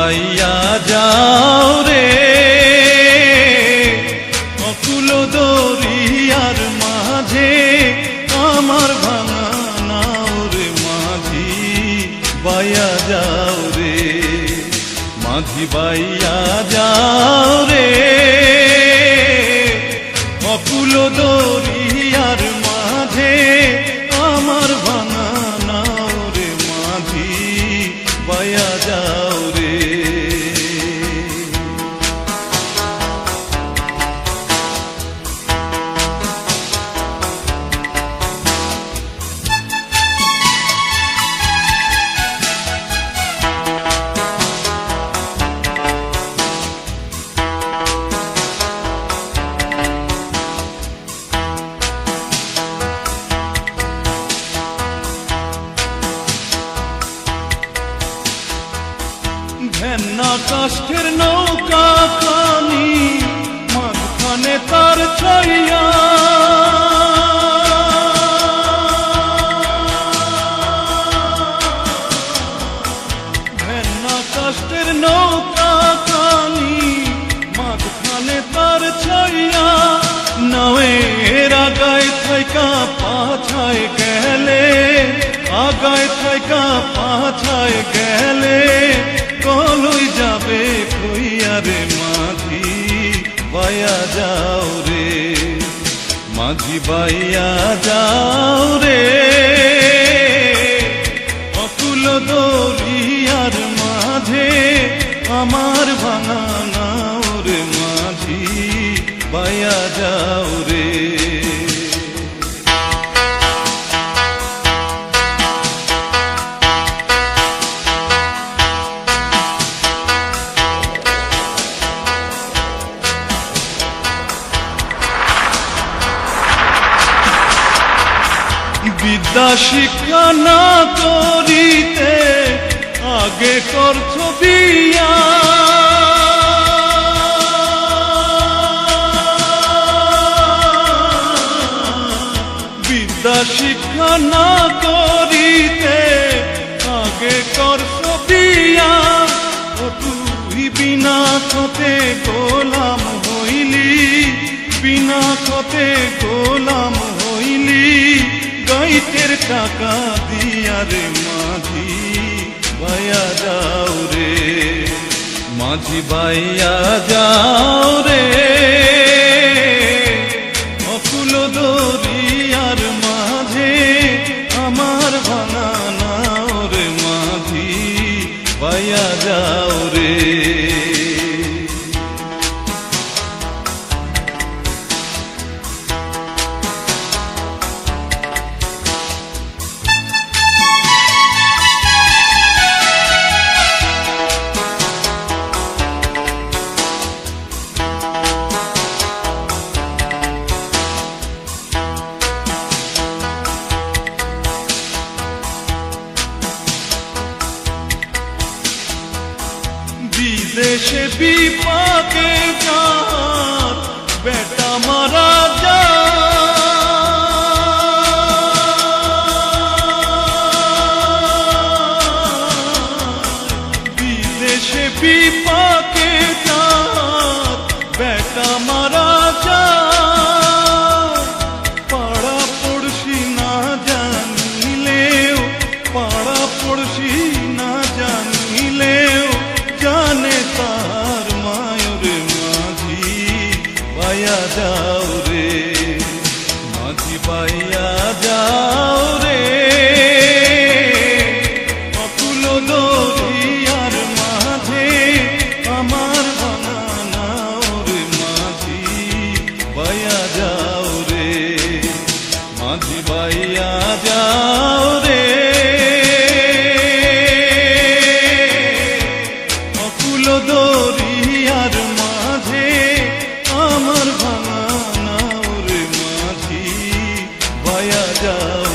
বাইয়া যাও রে অকুল দরিয়ার মাঝে আমার ভাঙা নাও রে মাঝি বাইয়া যাও রে মাঝি বাইয়া যাও রে অকুল দরিয়ার মাঝে আমার ভাঙা নাও রে মাঝি বাইয়া যাও রে ভেন্না কাষ্ঠের নৌকা খানি মাঝখানে তার ছাইয়া ভেন্না কাষ্ঠের নৌকা খানি মাঝখানে তার ছাইয়া নাওয়ের আগায় থাইকা পাছায় গেলে আগায় থাইকা পাছায় গেলে কলই যাবে কইয়া রে মাঝি বাইয়া যাও রে মাঝি বাইয়া যাও রে অকুল দরিয়ার মাঝে আমার ভাঙা নাও রে মাঝি বাইয়া যাও রে বিদ্যা শিক্ষা না করিতে আগে করছ বিয়া বিদ্যা শিক্ষা না করিতে আগে করছ বিয়া ও তুই বিনা খতে গোলাম হইলি বিনা খতে গোলাম হইলি গাইতের টাকা দিয়া রে মাঝি বাইয়া যাও রে মাঝি বাইয়া যাও রে অকুল দরিয়ার মাঝে আমার ভাঙা নাও রে মাঝি বাইয়া যাও রে বিদেশে বিপাকে যাত বেটা মারা যা বিদেশে বিপাকে যাত বেটা মারা যা পাড়া পড়শি না জানিলেও পাড়া পড়শি না জানিলেও জানে তার মায়ুর মাঝি বাইয়া যাও রে মাঝি বাইয়া যাও রে অকুল দরিয়ার মাঝে আমার ভাঙা নাও রে মাঝি বাইয়া যাও রে মাঝি বাইয়া যাও রে দরিয়ার মাঝে আমার ভাঙা নাও রে মাঝি বাইয়া যাও